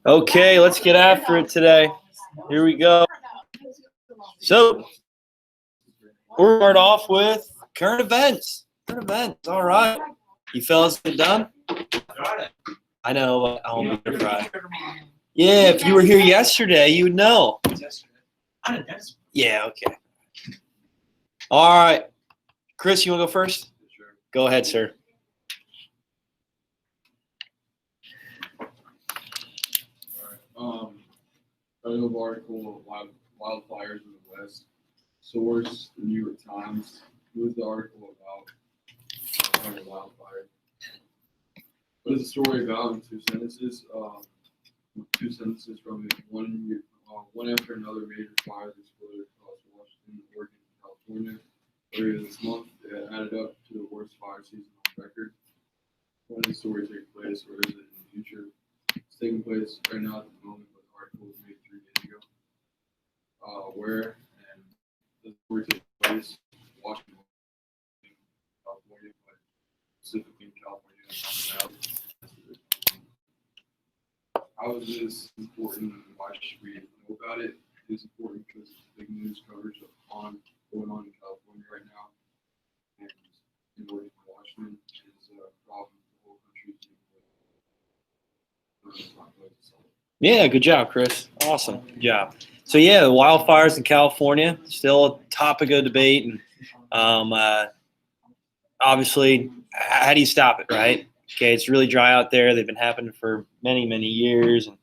Okay, let's get after it today. Here we go. So we're start off with current events. Current events. All right. You fellas get done? I know. I won't be here Friday. Yeah, if you were here yesterday, you would know. Yeah, okay. All right. Chris, you want to go first? Sure. Go ahead, sir. All right. Title article of Wildfires in the West. Source, the New York Times. Who is the article about wildfire? What is the story about in 2 sentences? 2 sentences from it. One after another, major fires exploded across Washington, Oregon, and California. Earlier this month, it added up to the worst fire season on record. When did the story take place, or is it in the future? It's taking place right now at the moment, but the article was made 3 days ago. Where and the story takes place, Washington, California, but specifically in California. How is this important and why should we know about it? It is important because it's big news coverage going on in California right now. And in Oregon and Washington is a problem the whole country is dealing with. Yeah, good job, Chris. Awesome. Good job. So, yeah, the wildfires in California, still a topic of debate. And obviously, how do you stop it, right? Okay, it's really dry out there. They've been happening for many, many years. And,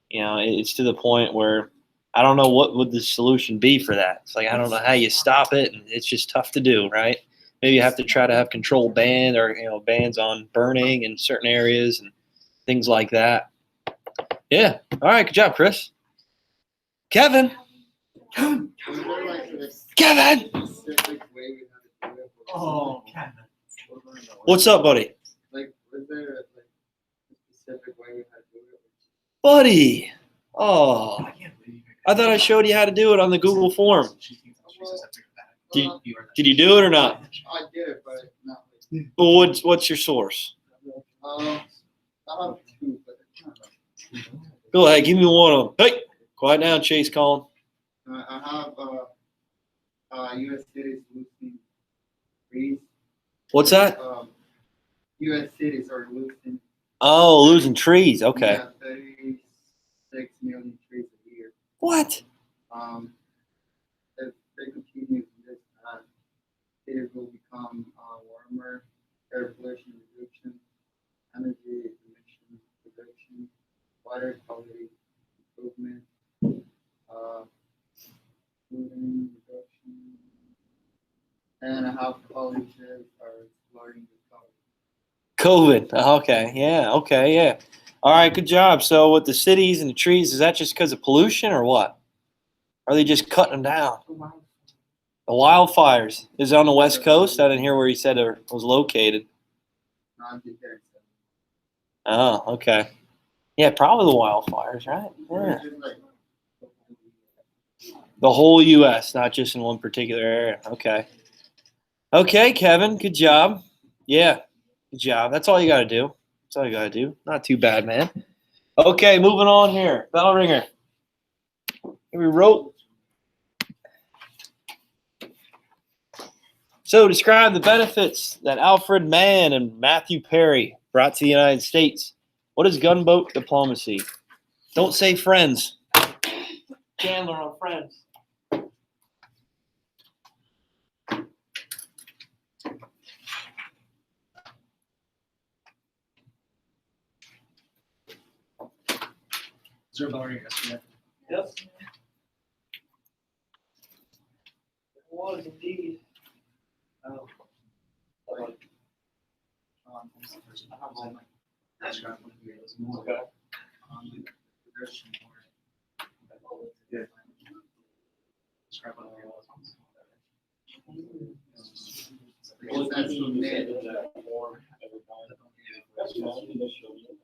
you know, it's to the point where I don't know what would the solution be for that. It's like, I don't know how you stop it. And it's just tough to do, right? Maybe you have to try to have controlled ban or, bans on burning in certain areas and things like that. Yeah. All right. Good job, Chris. Kevin. Kevin. Oh, Kevin. What's up, buddy? Like, was there a specific way we had to do it? Buddy. Oh, I thought I showed you how to do it on the Google form. Did you do it or not? I did, but not like. Well, what's your source? I have 2, but it's not like. Go ahead. Give me one of them. Hey, quiet down, Chase Colin. I have U.S. cities losing trees. What's that? U.S. cities are losing. Oh, losing trees. Okay. Yeah, 36 million trees a year. What? If they continue this path, cities will become warmer, air pollution reduction, energy emission reduction, water quality improvement, pollution reduction, and how colleges are exploring the COVID. Okay. Yeah. Okay. Yeah. All right. Good job. So with the cities and the trees, is that just because of pollution or what? Are they just cutting them down? The wildfires. Is it on the West Coast? I didn't hear where he said it was located. Oh, okay. Yeah, probably the wildfires, right? Yeah. The whole U.S., not just in one particular area. Okay. Okay, Kevin. Good job. Yeah. Good job. That's all you got to do. That's all you got to do. Not too bad, man. Okay, moving on here. Battleringer. Here we wrote. So describe the benefits that Alfred Mann and Matthew Perry brought to the United States. What is gunboat diplomacy? Don't say friends. Chandler on Friends. Is there a Battleringer yesterday? Yep. It was indeed. Oh. What's the first one? I have all my describe what the is. Okay. There's some more. Yeah. Describe what the was.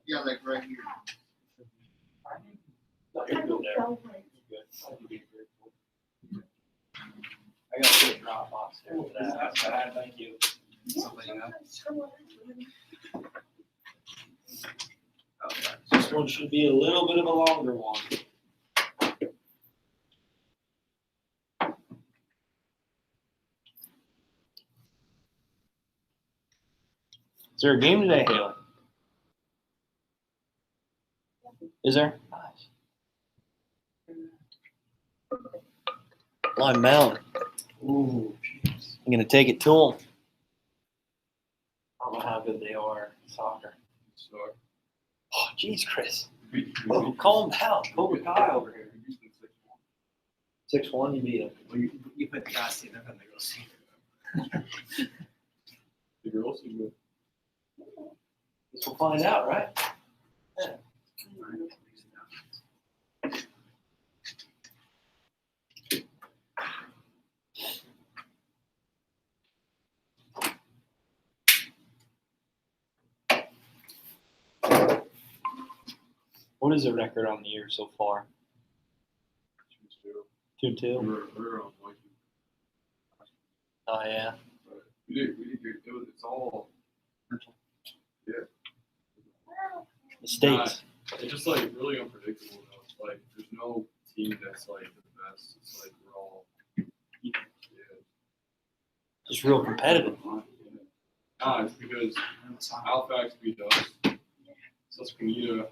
Yeah, like right here. I got to put a drop box there for that. That's bad. Thank you. This one should be a little bit of a longer one. Is there a game today, Haley? Is there? Line Mountain. Ooh, jeez. I'm gonna take it to them. I don't know how good they are in soccer. So, Oh, jeez, Chris. Oh, calm down. Cobra Kai over here. 6-1, you beat him. Well, you put the guys in, they're gonna go see. the girls are good. Guess we'll find out, right? Yeah. What is the record on the year so far? 2-2. We're on Viking. Oh yeah. But we did good. It's all The States. it's just like really unpredictable though. Like there's no team that's like the best. It's like we're all Just real competitive. It's because Halifax beat us. Susquehanna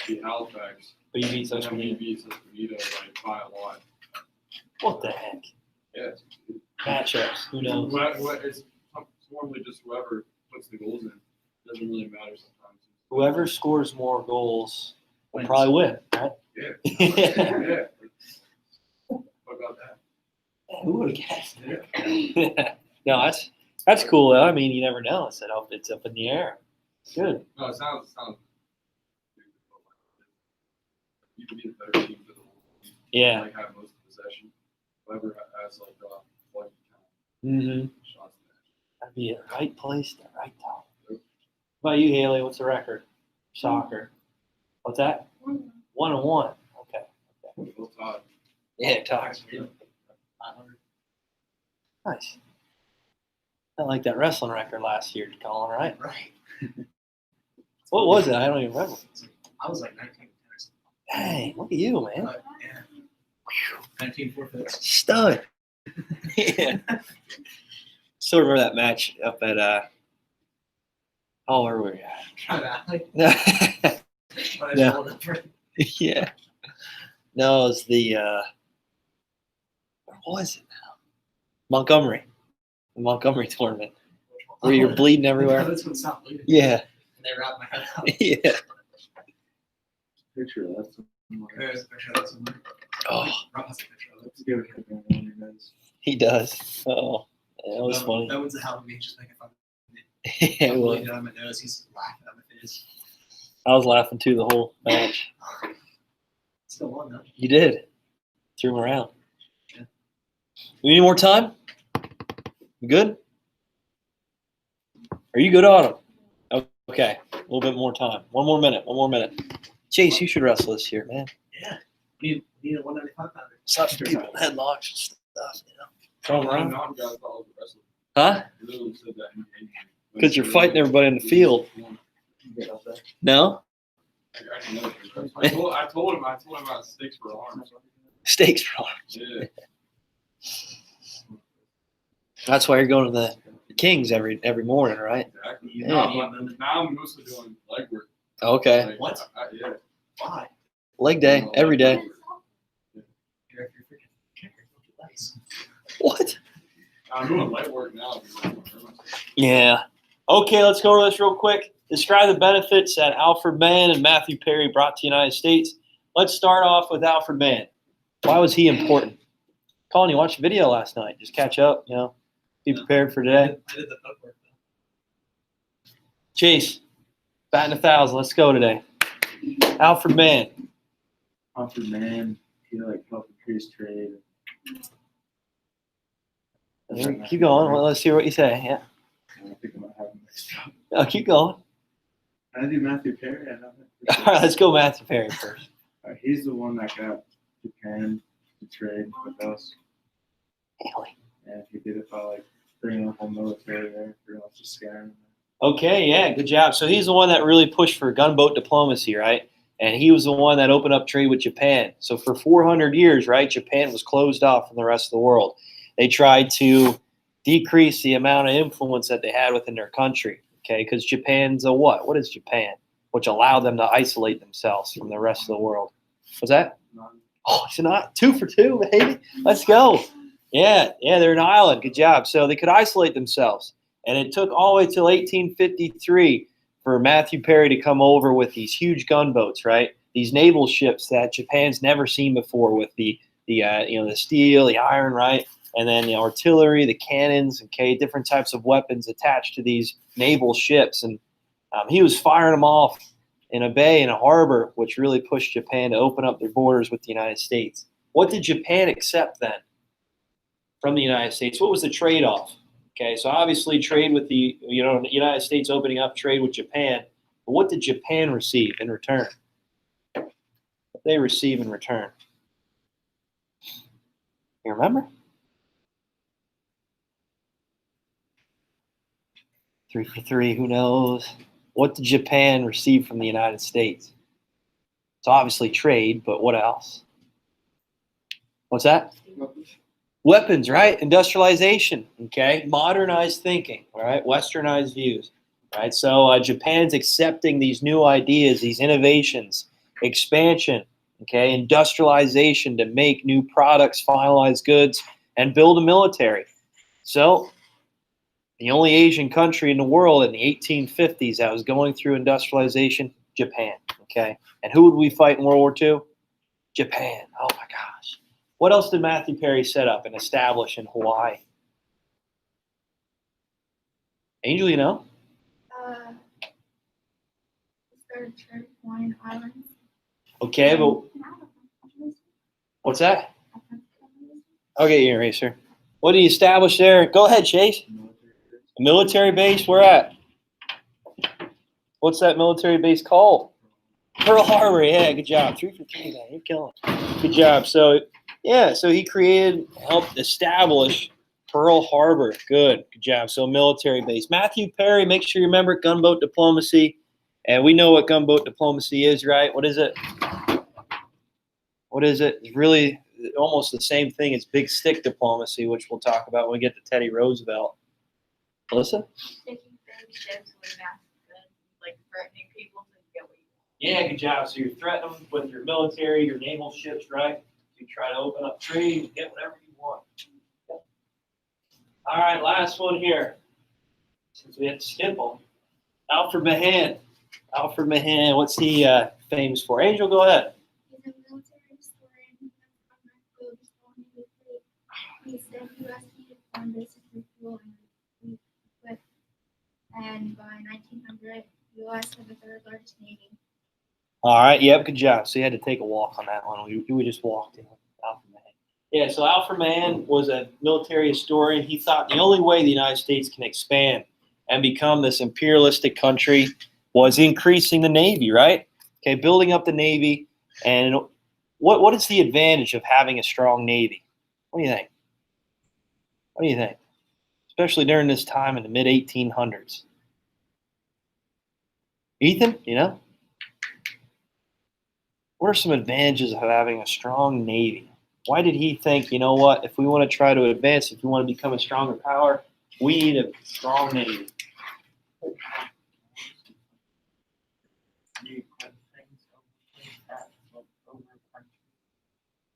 beat Halifax. But you beat And then we Susquehanna. beat Susquehanna like by a lot. What the heck? Yeah. Matchups. Who knows? It's normally just whoever puts the goals in. Doesn't really matter sometimes. Whoever scores more goals will probably win, right? Yeah. Yeah. What about that? Who would have guessed? No, that's cool though. I mean, you never know. It's up in the air. Good. No, it sounds. You can be the better team for the whole team. Yeah. Like have most of the possession. Whoever has like lucky Mm-hmm. shots. That'd be at the right place at the right time. What about you, Haley? What's the record? Soccer. What's that? 1-1. Okay. Both sides. Yeah, talks. Nice. Not like that wrestling record last year, Colin, right? Right. What was it? I don't even remember. I was like 19 or something. Dang, look at you, man. But, yeah. 19 forfeits. Stud. Yeah. Still remember that match up at where were we Try that. Like, at? but I No. rolled up for Yeah. No, it was the where was it now? Montgomery. The Montgomery Tournament. Where you're bleeding everywhere. That's what stopped bleeding. Yeah. And they wrapped my head out. Yeah. Picture of that. There's a picture of that somewhere. Oh, Rob has a picture of it. Let's give it a go on you guys. he does. Oh, that was funny. That was the hell of me just making fun of Yeah, him. it was. Bleeding on my nose. He's laughing at my face. I was laughing too the whole match. Still won though. You did. Threw him around. Yeah. We need more time? You good? Are you good, Autumn? Okay. A little bit more time. One more minute. Chase, you should wrestle this year, man. Yeah. Need a 195 pounder. Such people in headlocks and stuff, you know. Throw them around. Now guys follow the wrestling. Huh? You literally said that in the game. Because you're fighting everybody in the field. No? I told him about sticks for arms. Stakes for arms. Yeah. That's why you're going to the Kings every morning, right? Exactly. Yeah. Now I'm mostly doing leg work. Okay. Like, What? Yeah. Why? Leg day, every day. If you're freaking kicker, don't do legs. What? I'm doing leg work now. Yeah. Okay, let's go over this real quick. Describe the benefits that Alfred Mann and Matthew Perry brought to the United States. Let's start off with Alfred Mann. Why was he important? Colin, you watched the video last night. Just catch up, you know, be prepared for today. I did the footwork though. Chase, batting 1,000. Let's go today. Alfred Mann. Alfred Mann, he like helped increase trade. Keep going. Well, let's hear what you say. Yeah. I think I might have him mixed up. Oh, keep going. I do Matthew Perry. I know All right, let's go Matthew Perry first. He's the one that got Japan to trade with us. Haley. And he did it by like bringing the whole military there, pretty much just scaring them. Okay, yeah, good job. So he's the one that really pushed for gunboat diplomacy, right? And he was the one that opened up trade with Japan. So for 400 years, right, Japan was closed off from the rest of the world. They tried to decrease the amount of influence that they had within their country, okay? Because Japan's a what? What is Japan? Which allowed them to isolate themselves from the rest of the world. What's that? Oh, it's not 2 for 2, baby. Let's go. Yeah, they're an island. Good job. So they could isolate themselves. And it took all the way till 1853 for Matthew Perry to come over with these huge gunboats, right? These naval ships that Japan's never seen before, with the steel, the iron, right? And then the artillery, the cannons, okay, different types of weapons attached to these naval ships. And he was firing them off in a bay, in a harbor, which really pushed Japan to open up their borders with the United States. What did Japan accept then from the United States? What was the trade-off? Okay, so obviously trade with the United States opening up trade with Japan. But what did Japan receive in return? What did they receive in return? You remember? 3 for 3, who knows? What did Japan receive from the United States? It's obviously trade, but what else? What's that? Weapons, right? Industrialization, okay? Modernized thinking, right? Westernized views, right? So Japan's accepting these new ideas, these innovations, expansion, okay? Industrialization to make new products, finalize goods, and build a military. So the only Asian country in the world in the 1850s that was going through industrialization, Japan, okay? And who would we fight in World War II? Japan. Oh my gosh. What else did Matthew Perry set up and establish in Hawaii? Angel, you know? Started Church Hawaiian Islands. Okay, but what's that? I'll get you an eraser. What did he establish there? Go ahead, Chase. A military base? Where at? What's that military base called? Pearl Harbor. Yeah, good job. 3 for 3, man. You're killing it. Good job. So he helped establish Pearl Harbor. Good job. So military base. Matthew Perry, make sure you remember gunboat diplomacy. And we know what gunboat diplomacy is, right? What is it? What is it? It's really almost the same thing as big stick diplomacy, which we'll talk about when we get to Teddy Roosevelt. Melissa? Taking big ships with massive guns, like threatening people to get what you want. Yeah, good job. So you're threatening with your military, your naval ships, right? You try to open up trade and get whatever you want. Yep. All right, last one here. Since we had to skip them. Alfred Mahan. Alfred Mahan, what's he famous for? Angel, go ahead. He's a military historian who has He said U.S. needed foreign bases to refuel and equip. And by 1900, U.S. had the third largest navy. All right, yep, good job. So you had to take a walk on that one. We just walked in. Alfred Mahan. Yeah, so Alfred Mahan was a military historian. He thought the only way the United States can expand and become this imperialistic country was increasing the Navy, right? Okay, building up the Navy. And what is the advantage of having a strong Navy? What do you think? What do you think? Especially during this time in the mid-1800s. Ethan, you know? What are some advantages of having a strong Navy? Why did he think, you know what, if we want to try to advance, if we want to become a stronger power, we need a strong Navy?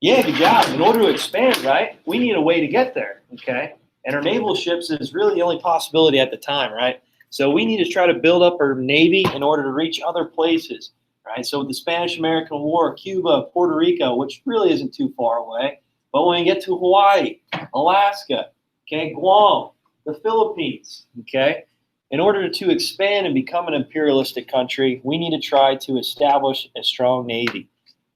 Yeah, good job. In order to expand, right, we need a way to get there, okay? And our naval ships is really the only possibility at the time, right? So we need to try to build up our Navy in order to reach other places, right? So with the Spanish-American War, Cuba, Puerto Rico, which really isn't too far away, but when we get to Hawaii, Alaska, okay, Guam, the Philippines, okay, in order to expand and become an imperialistic country, we need to try to establish a strong Navy.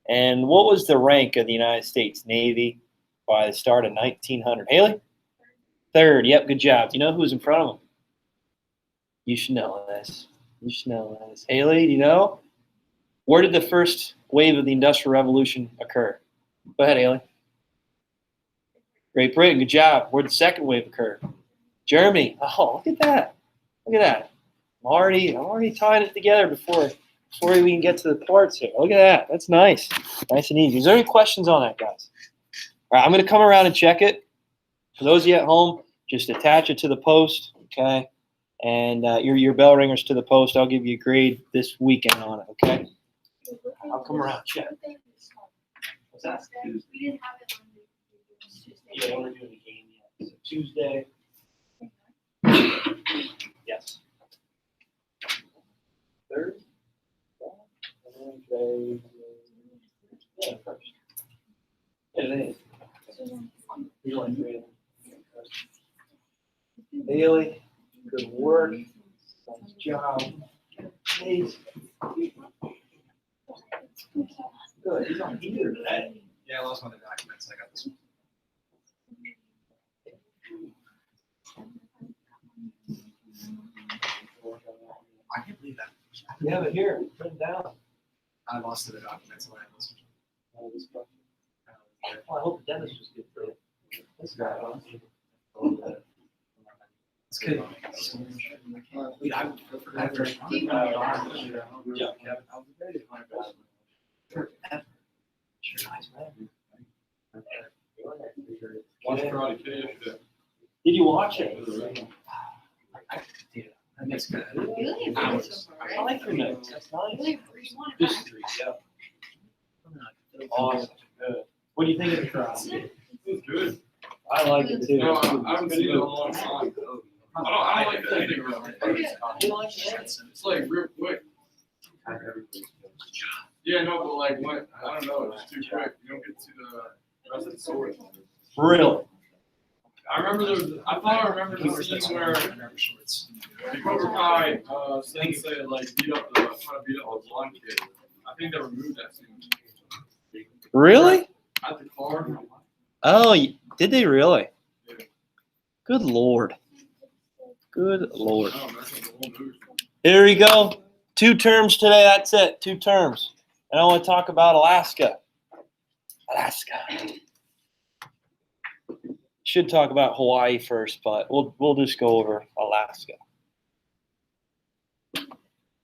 And what was the rank of the United States Navy by the start of 1900? Haley? Third. Yep, good job. Do you know who was in front of them? You should know this. You should know this. Haley, do you know? Where did the first wave of the Industrial Revolution occur? Go ahead, Haley. Great Britain, good job. Where did the second wave occur? Germany. Oh, look at that. Look at that. I'm already tying it together before we can get to the parts here. Look at that. That's nice. Nice and easy. Is there any questions on that, guys? All right, I'm going to come around and check it. For those of you at home, just attach it to the post, okay? And your bell ringers to the post. I'll give you a grade this weekend on it, okay? I'll come around, check. What's that? We didn't have it on the Yeah, we're doing the game yet. So Tuesday. Yes. Third. Wednesday. Yeah, first. Yeah, it is. You're only three of them. Bailey, good work. Nice job. Please. Good. He's on here today. Yeah, I lost one of the documents. I got this one. I can't believe that. You have it here. Put it down. I lost the documents when I lost. Well, I hope the dentist was good for you. This guy, huh? It's good. Wait, I forgot very Good job, Kevin. Sure, nice, man. Watch Karate Kid yesterday. Did you watch it? That's good. Really? I like your notes. That's nice. Really? Just three, yeah. Awesome. Good. What do you think of the crowd? It was good. I like it too. No, I haven't seen it in a long time. I don't like the ending really. It's like real quick. Yeah, no, but like when I don't know, it's too quick. You don't get to the rest of the story. Really? I remember the scene where the Cobra Kai sensei like beat up the blonde kid. I think they removed that scene. Really? At the car. Oh, did they really? Yeah. Good Lord. Good Lord. Oh, that's like the whole movie. Here we go. 2 terms today. That's it. 2 terms. And I want to talk about Alaska. Alaska. Should talk about Hawaii first, but we'll just go over Alaska.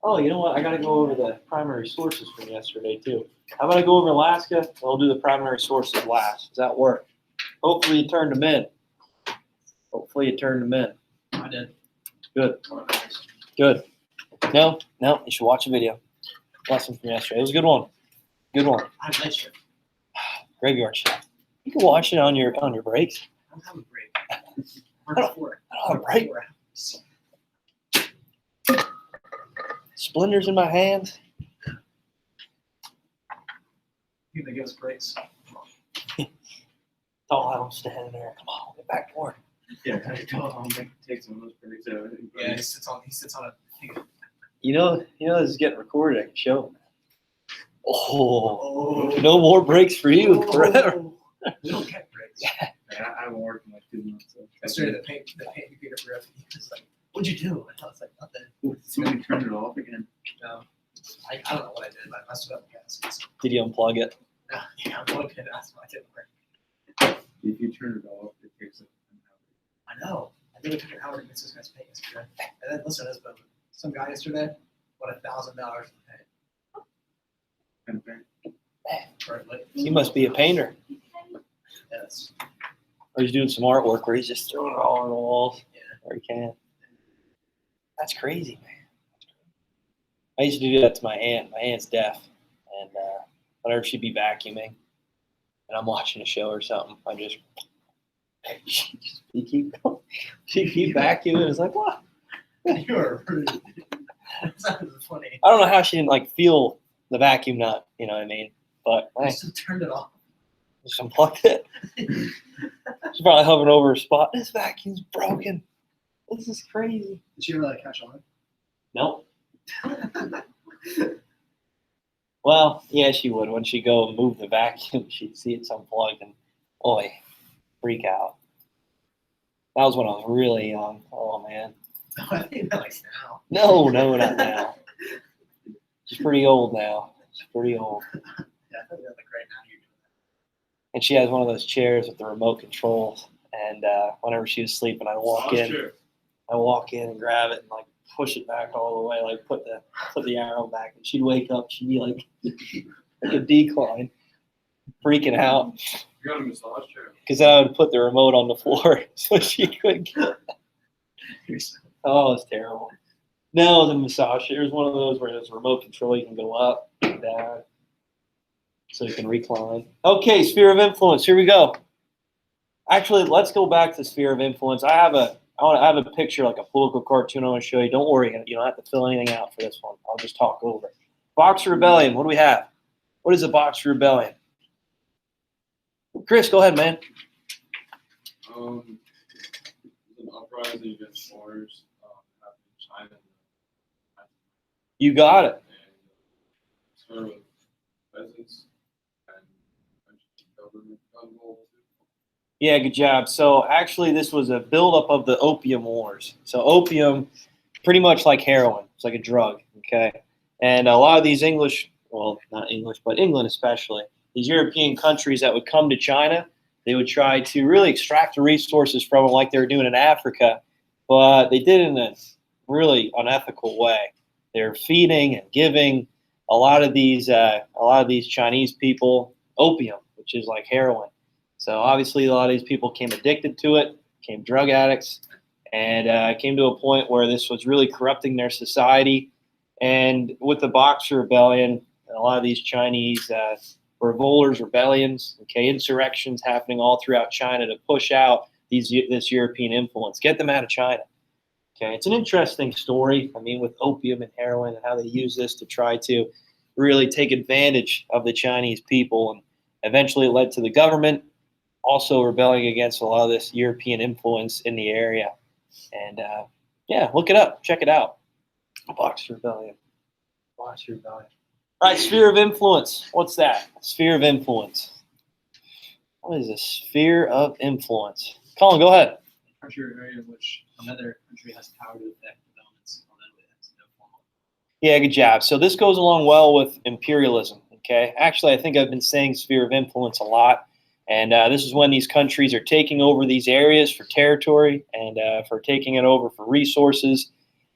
Oh, you know what? I got to go over the primary sources from yesterday too. How about I go over Alaska? We'll do the primary sources last. Does that work? Hopefully you turned them in. Hopefully you turned them in. I did. Good. Good. No, you should watch a video. Lesson from yesterday. It was a good one. Good one. I have a night shift. Graveyard shift. You can watch it on your breaks. I don't have a break. Work at 4. I don't have a break. 4 hours. Splinters in my hands. You think they give us breaks? Oh, I'm standing there. Come on, get back to work. Yeah, I don't take some of those breaks out. Yeah, he sits on a thing. You know this is getting recorded. I can show them. Oh, no more breaks for you forever. We don't get breaks. I haven't worked in like 2 months. So. Yesterday, the paint computer for everything. He was like, "What'd you do?" And I was like, "Nothing." Somebody turned it off again. No, I don't know what I did, but I messed it up. Guys. Did you unplug it? No, yeah, I'm plugged in. That's why it didn't work. If you turn it off, it takes like an hour. I know. I think it took an hour to get this guy's pay yesterday. And then listen to this, but some guy yesterday won $1,000 in pay. And then For like, He must be a painter. yes. Or he's doing some artwork where he's just throwing it all on the walls. Yeah. Where he can. That's crazy, man. I used to do that to my aunt. My aunt's deaf. And whenever she'd be vacuuming and I'm watching a show or something, I just she'd keep vacuuming. It's like, what? You are rude. That's not funny. I don't know how she didn't like feel the vacuum nut, you know what I mean? But I I just turned it off. just unplugged it. She's probably hovering over her spot. This vacuum's broken. This is crazy. Did she ever like catch on? Nope. Well, yeah, she would. When she go and move the vacuum, she'd see it's unplugged and freak out. That was when I was really young. Oh man. I think that like now. No, not now. She's pretty old now. She's pretty old. Yeah, I think that like right now you're doing And she has one of those chairs with the remote controls. And whenever she was sleeping, I walk in and grab it and like push it back all the way, like put the arrow back, and she'd wake up. She'd be like a decline, freaking out You got a massage chair? because then I would put the remote on the floor so she couldn't get it. Oh, it's terrible. No, the massage chair is one of those where there's a remote control. You can go up and down, so you can recline. Okay, sphere of influence. Here we go. Actually, let's go back to sphere of influence. I have a picture, like a political cartoon I want to show you. Don't worry, you don't have to fill anything out for this one. I'll just talk over it. Boxer Rebellion, what do we have? What is a Boxer Rebellion? Chris, go ahead, man. It was an uprising against foreigners happening in China. You got it. And started with peasants and eventually government got involved. Yeah, good job. So actually, this was a buildup of the Opium Wars. So opium, pretty much like heroin. It's like a drug, okay? And a lot of these English, well, not English, but England especially, these European countries that would come to China, they would try to really extract the resources from them like they were doing in Africa, but they did it in a really unethical way. They're feeding and giving a lot of these Chinese people opium, which is like heroin. So obviously, a lot of these people became addicted to it, became drug addicts, and came to a point where this was really corrupting their society. And with the Boxer Rebellion, a lot of these Chinese revolters, rebellions, okay, insurrections happening all throughout China to push out this European influence, get them out of China. Okay, it's an interesting story. I mean, with opium and heroin and how they use this to try to really take advantage of the Chinese people, and eventually it led to the government also rebelling against a lot of this European influence in the area. And yeah, look it up, check it out. Boxer Rebellion. Boxer Rebellion. All right, sphere of influence. What's that? Sphere of influence. What is a sphere of influence? Colin, go ahead. country or area in which another country has power to affect developments on them with no formal. Yeah, good job. So this goes along well with imperialism. Okay, actually, I think I've been saying sphere of influence a lot. And this is when these countries are taking over these areas for territory and for taking it over for resources.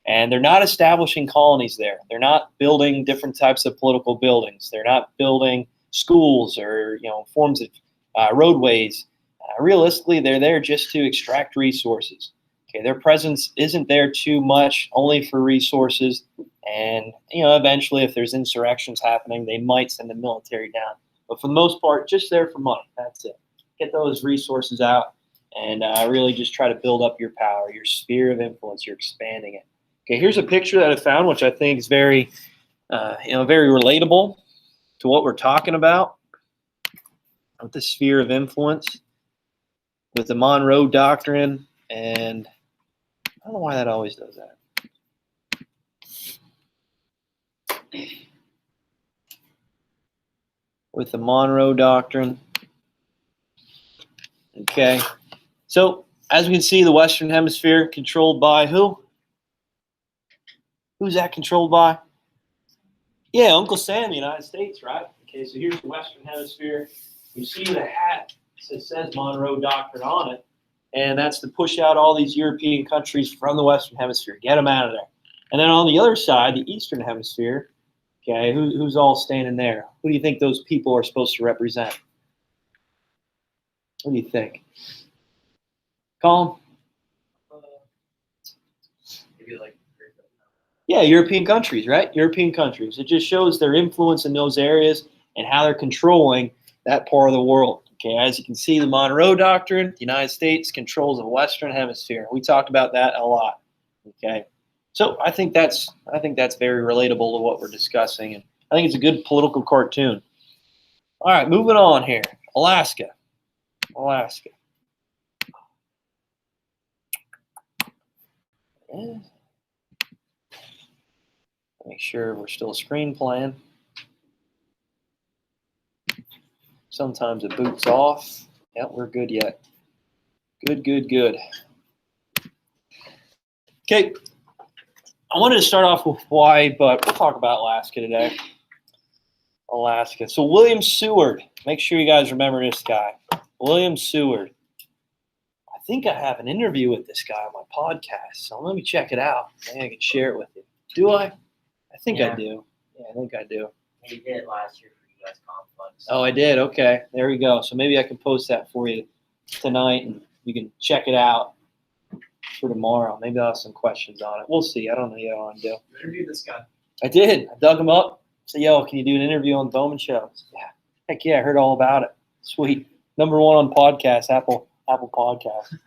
And they're not establishing colonies there. They're not building different types of political buildings. They're not building schools or forms of roadways. Realistically, they're there just to extract resources. Okay, their presence isn't there too much, only for resources. And eventually, if there's insurrections happening, they might send the military down. But for the most part, just there for money. That's it. Get those resources out and really just try to build up your power, your sphere of influence. You're expanding it. Okay, here's a picture that I found, which I think is very, very relatable to what we're talking about with the sphere of influence, with the Monroe Doctrine, and I don't know why that always does that. With the Monroe Doctrine. Okay, so as we can see, the Western Hemisphere controlled by who? Who's that controlled by? Yeah, Uncle Sam, the United States, right? Okay, so here's the Western Hemisphere. You see the hat that says Monroe Doctrine on it, and that's to push out all these European countries from the Western Hemisphere, get them out of there. And then on the other side, the Eastern Hemisphere, okay, who's all standing there? Who do you think those people are supposed to represent? What do you think? Colin? Maybe like. Yeah, European countries, right? European countries. It just shows their influence in those areas and how they're controlling that part of the world. Okay, as you can see, the Monroe Doctrine, the United States controls the Western Hemisphere. We talked about that a lot. Okay, so I think that's very relatable to what we're discussing, and I think it's a good political cartoon. All right, moving on here. Alaska. Yeah. Make sure we're still screen playing. Sometimes it boots off. Yep, we're good yet. Good. Okay, I wanted to start off with Hawaii, but we'll talk about Alaska today. Alaska. So William Seward. Make sure you guys remember this guy. William Seward. I think I have an interview with this guy on my podcast, so let me check it out. Maybe I can share it with you. Do I? I think I Yeah. do. Yeah, I think I do. He did last year for US Complex. Oh, I did. Okay, there we go. So maybe I can post that for you tonight, and you can check it out for tomorrow. Maybe I'll have some questions on it. We'll see. I don't know yet what I'm doing. You interviewed this guy. I did. I dug him up. Said, yo, can you do an interview on the Bowman Show? I said, yeah. Heck yeah, I heard all about it. Sweet. #1 on podcast, Apple Podcast.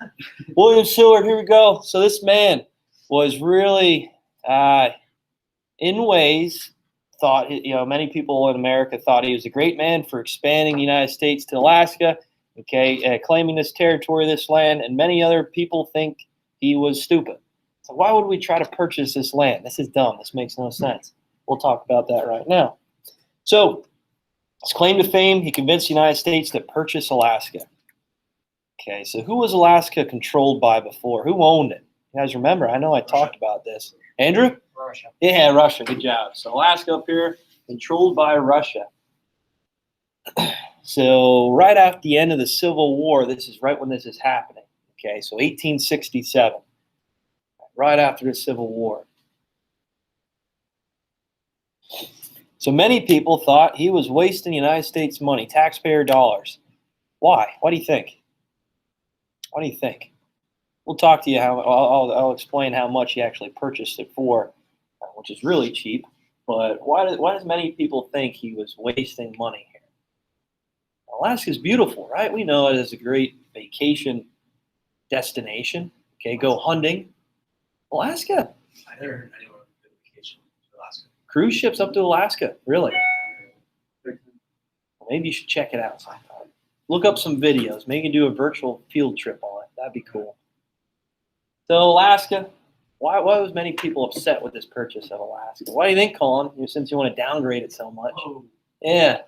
William Seward, here we go. So this man was really, in ways, thought, many people in America thought he was a great man for expanding the United States to Alaska, claiming this territory, this land, and many other people think he was stupid. So why would we try to purchase this land? This is dumb. This makes no sense. We'll talk about that right now. So his claim to fame, he convinced the United States to purchase Alaska. Okay, so who was Alaska controlled by before? Who owned it? You guys remember? I know I talked about this. Andrew? Russia. Yeah, Russia. Good job. So Alaska up here, controlled by Russia. So right after the end of the Civil War, this is right when this is happening. Okay, so 1867, right after the Civil War. So many people thought he was wasting the United States money, taxpayer dollars. Why? What do you think? What do you think? We'll talk to you how I'll explain how much he actually purchased it for, which is really cheap. But why does many people think he was wasting money here? Alaska's beautiful, right? We know it as a great vacation destination. Okay, go hunting. Alaska. I never heard anyone on a vacation to Alaska. Cruise ships up to Alaska, really? Well, maybe you should check it out sometime. Look up some videos. Maybe you can do a virtual field trip on it. That'd be cool. So Alaska, why was many people upset with this purchase of Alaska? Why do you think, Colin? Since you want to downgrade it so much. Oh, Yeah.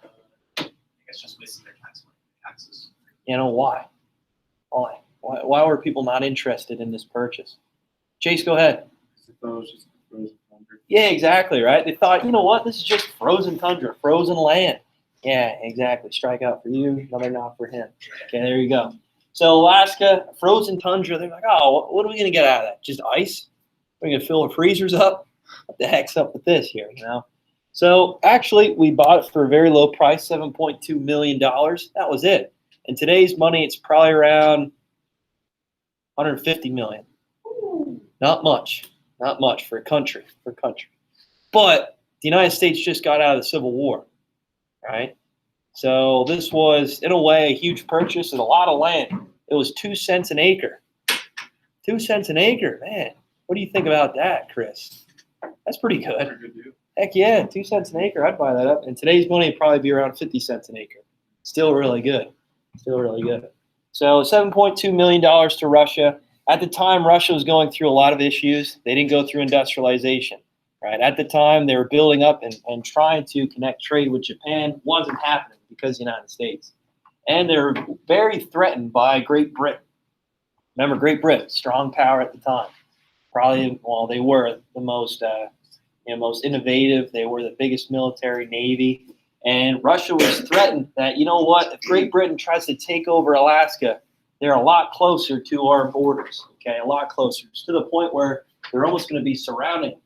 I guess just wasting their tax money. Taxes. Why? Why were people not interested in this purchase? Chase, go ahead. I thought it was just frozen tundra. Yeah, exactly, right? They thought, you know what? This is just frozen tundra, frozen land. Yeah, exactly. Strike out for you, another knock for him. Okay, there you go. So Alaska, frozen tundra, they're like, oh, what are we going to get out of that? Just ice? We're going to fill the freezers up? What the heck's up with this here, So actually, we bought it for a very low price, $7.2 million. That was it. In today's money, it's probably around $150 million. Not much for a country, But the United States just got out of the Civil War, right? So this was, in a way, a huge purchase and a lot of land. It was 2 cents an acre. 2 cents an acre, man. What do you think about that, Chris? That's pretty good. Pretty good deal. Heck yeah, 2 cents an acre. I'd buy that up. In today's money, it'd probably be around 50 cents an acre. Still really good. So $7.2 million to Russia. At the time, Russia was going through a lot of issues. They didn't go through industrialization, right? At the time, they were building up and trying to connect trade with Japan. Wasn't happening because of the United States. And they were very threatened by Great Britain. Remember, Great Britain, strong power at the time. Probably, well, they were the most innovative. They were the biggest military navy. And Russia was threatened that, you know what, if Great Britain tries to take over Alaska, they're a lot closer to our borders, okay, a lot closer, to the point where they're almost going to be surrounding,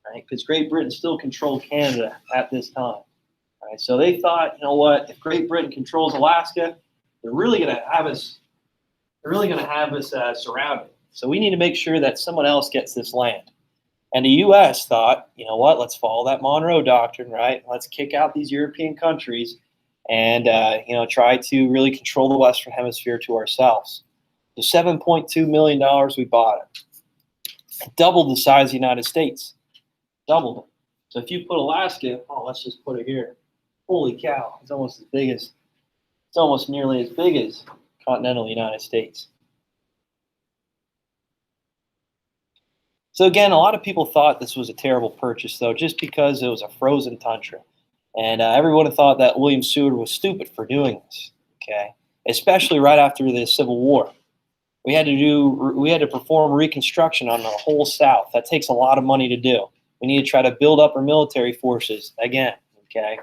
right, because Great Britain still controlled Canada at this time, right? So they thought, you know what, if Great Britain controls Alaska, they're really going to have us surrounded. So we need to make sure that someone else gets this land. And the U.S. thought, you know what, let's follow that Monroe Doctrine, right? Let's kick out these European countries and try to really control the Western Hemisphere to ourselves. So $7.2 million, we bought it. Doubled the size of the United States. Doubled it. So if you put Alaska, let's just put it here. Holy cow, it's almost nearly as big as continental United States. So again, a lot of people thought this was a terrible purchase, though, just because it was a frozen tundra. And everyone thought that William Seward was stupid for doing this, okay? Especially right after the Civil War. We had to perform reconstruction on the whole South. That takes a lot of money to do. We need to try to build up our military forces again. Okay,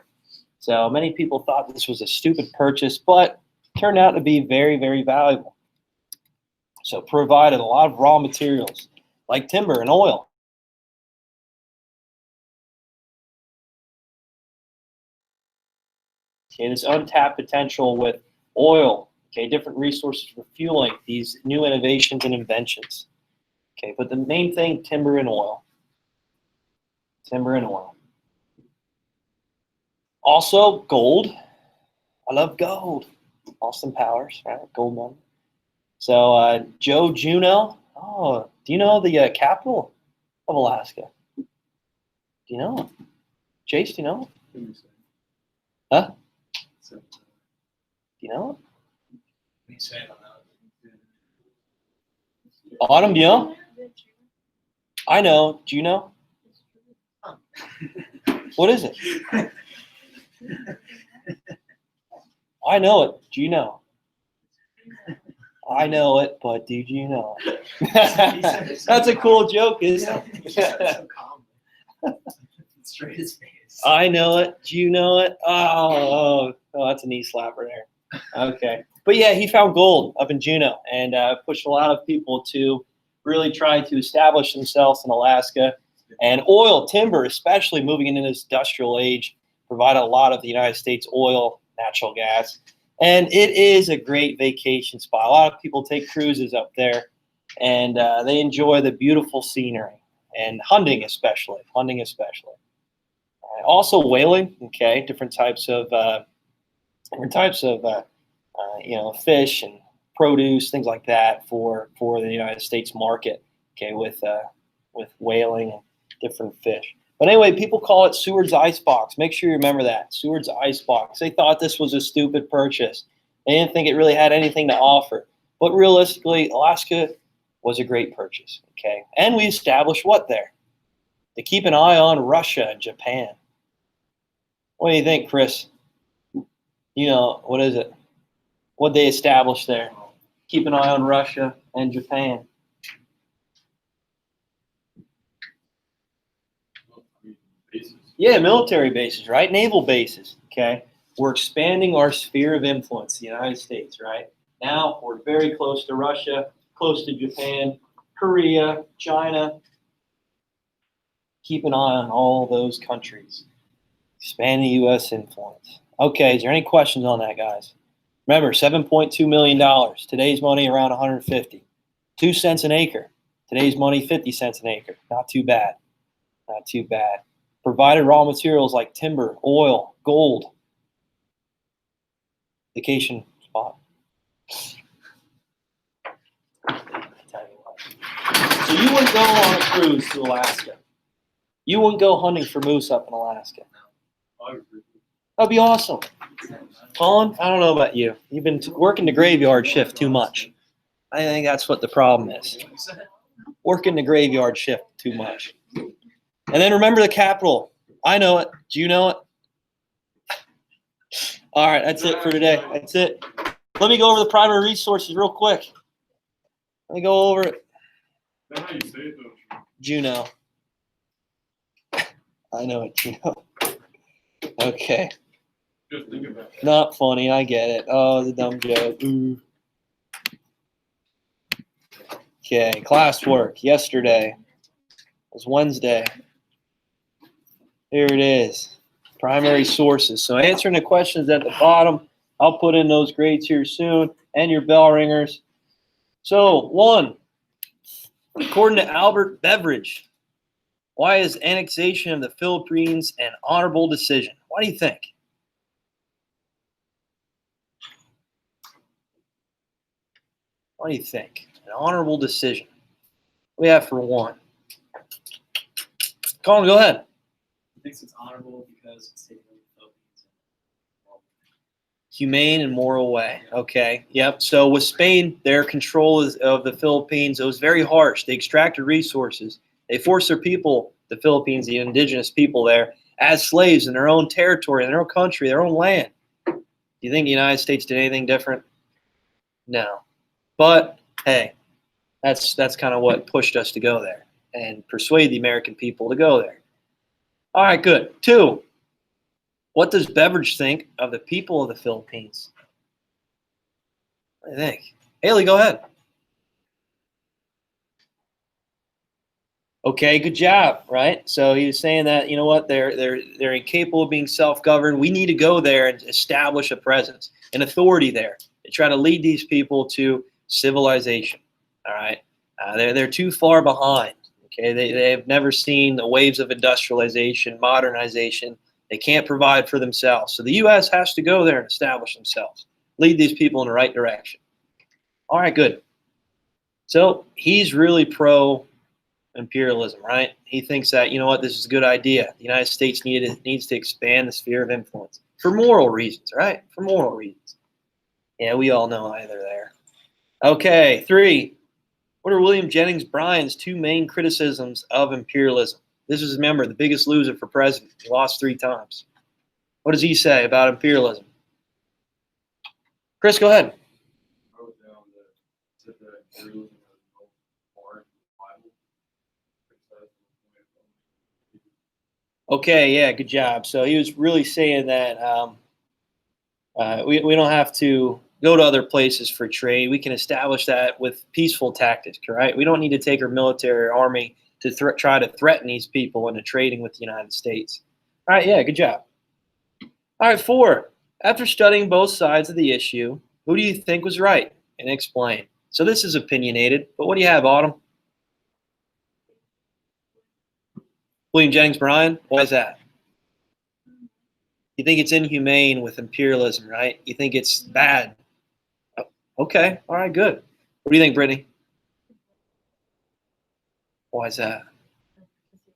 so many people thought this was a stupid purchase, but turned out to be very, very valuable. So provided a lot of raw materials like timber and oil. Okay, this untapped potential with oil, okay, different resources for fueling these new innovations and inventions. Okay, but the main thing, timber and oil. Timber and oil. Also, gold. I love gold. Austin Powers, right? Gold money. So, Joe Juneau. Oh, do you know the capital of Alaska? Do you know? Chase, do you know? Huh? Do you know? Me say it on that. Autumn, do you know? I know. Do you know? What is it? I know it. Do you know? I know it, but did you know it? That's a cool joke, isn't it? So calm. Straight his face. I know it. Do you know it? Oh, that's a knee slapper there. Okay. But yeah, he found gold up in Juneau and pushed a lot of people to really try to establish themselves in Alaska. And oil, timber, especially moving into this industrial age, provide a lot of the United States oil, natural gas. And it is a great vacation spot. A lot of people take cruises up there, and they enjoy the beautiful scenery and hunting especially. Also whaling, okay, different types of fish and produce, things like that for the United States market, okay, with whaling and different fish. But anyway, people call it Seward's Icebox. Make sure you remember that, Seward's Icebox. They thought this was a stupid purchase. They didn't think it really had anything to offer. But realistically, Alaska was a great purchase, okay? And we established what there? To keep an eye on Russia and Japan. What do you think, Chris? You know, what is it? What they established there? Keep an eye on Russia and Japan. Bases. Yeah, military bases, right? Naval bases, okay? We're expanding our sphere of influence, the United States, right? Now we're very close to Russia, close to Japan, Korea, China. Keep an eye on all those countries. Expand the U.S. influence. Okay, is there any questions on that, guys? Remember, $7.2 million. Today's money around 150. 2 cents an acre. Today's money, 50 cents an acre. Not too bad. Not too bad. Provided raw materials like timber, oil, gold. Vacation spot. So you wouldn't go on a cruise to Alaska. You wouldn't go hunting for moose up in Alaska. That'd be awesome. Colin, I don't know about you. You've been working the graveyard shift too much. I think that's what the problem is. Working the graveyard shift too much. And then remember the capital. I know it. Do you know it? All right, that's it for today. That's it. Let me go over the primary resources real quick. Let me go over it. Is that how you say it, though? Juneau. I know it, Juneau. Okay. Just think about that. Not funny. I get it. Oh, the dumb joke. Ooh. Okay, classwork yesterday was Wednesday. Here it is. Primary sources. So answering the questions at the bottom. I'll put in those grades here soon and your bell ringers. So 1, according to Albert Beveridge, why is annexation of the Philippines an honorable decision? What do you think? What do you think? An honorable decision. What do we have for 1? Colin, go ahead. He thinks it's honorable because it's taken over the Philippines. Humane and moral way. Okay. Yep. So with Spain, their control of the Philippines, it was very harsh. They extracted resources. They forced their people, the Philippines, the indigenous people there, as slaves in their own territory, in their own country, their own land. Do you think the United States did anything different? No. But hey, that's kind of what pushed us to go there and persuade the American people to go there. All right, good. 2, what does Beveridge think of the people of the Philippines? What do you think? Haley, go ahead. Okay, good job, right? So he was saying that, you know what, they're incapable of being self-governed. We need to go there and establish a presence, an authority there to try to lead these people to civilization. All right, they're too far behind. Okay, they have never seen the waves of industrialization, modernization. They can't provide for themselves. So the U.S. has to go there and establish themselves, lead these people in the right direction. All right, good. So he's really pro imperialism, right? He thinks that, you know what, this is a good idea. The United States needs to expand the sphere of influence for moral reasons, right? For moral reasons. Yeah, we all know either there. Okay, 3. What are William Jennings Bryan's 2 main criticisms of imperialism? This is, remember, the biggest loser for president. He lost 3 times. What does he say about imperialism? Chris, go ahead. I wrote down that imperialism has no part in the Bible. Okay, yeah, good job. So he was really saying that we don't have to go to other places for trade. We can establish that with peaceful tactics, right? We don't need to take our military or army to try to threaten these people into trading with the United States. All right, yeah, good job. All right, 4. After studying both sides of the issue, who do you think was right? And explain. So this is opinionated, but what do you have, Autumn? William Jennings Bryan? Why is that? You think it's inhumane with imperialism, right? You think it's bad. Okay, all right, good. What do you think, Brittany? Why is that? He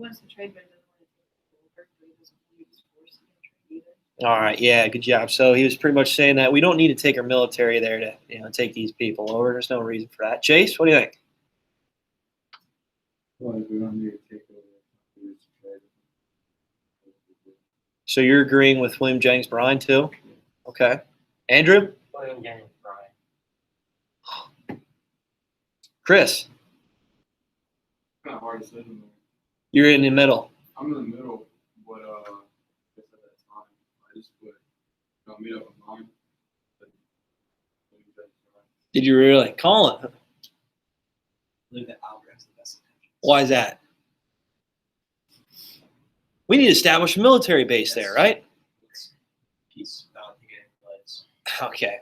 wants to trade, but he doesn't want to take over, but he doesn't want to use force to trade either. All right, yeah, good job. So he was pretty much saying that we don't need to take our military there to, take these people over. There's no reason for that. Chase, what do you think? Like, we don't need to take over. So you're agreeing with William Jennings Bryan too? Okay. Andrew? William Jennings Bryan. Chris? Kind of hard to say in there. You're in the middle. I'm in the middle, but I guess at that time, I just put, made up my mind. Did you really? Colin? I believe that Alfred's the best intentions. Why is that? We need to establish a military base there, right? It's peace, not to get influence. Okay.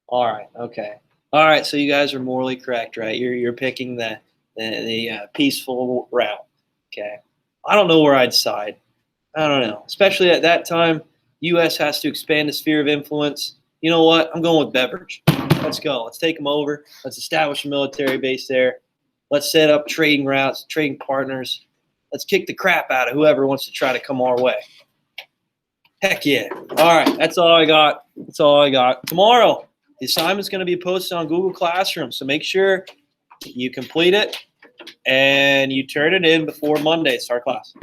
All right. Okay. All right. So you guys are morally correct, right? You're picking the peaceful route. Okay. I don't know where I'd side. I don't know. Especially at that time, U.S. has to expand the sphere of influence. You know what? I'm going with Beveridge. Let's go. Let's take them over. Let's establish a military base there. Let's set up trading routes, trading partners. Let's kick the crap out of whoever wants to try to come our way. Heck yeah. All right. That's all I got. That's all I got. Tomorrow, the assignment's going to be posted on Google Classroom. So make sure you complete it and you turn it in before Monday. Start class.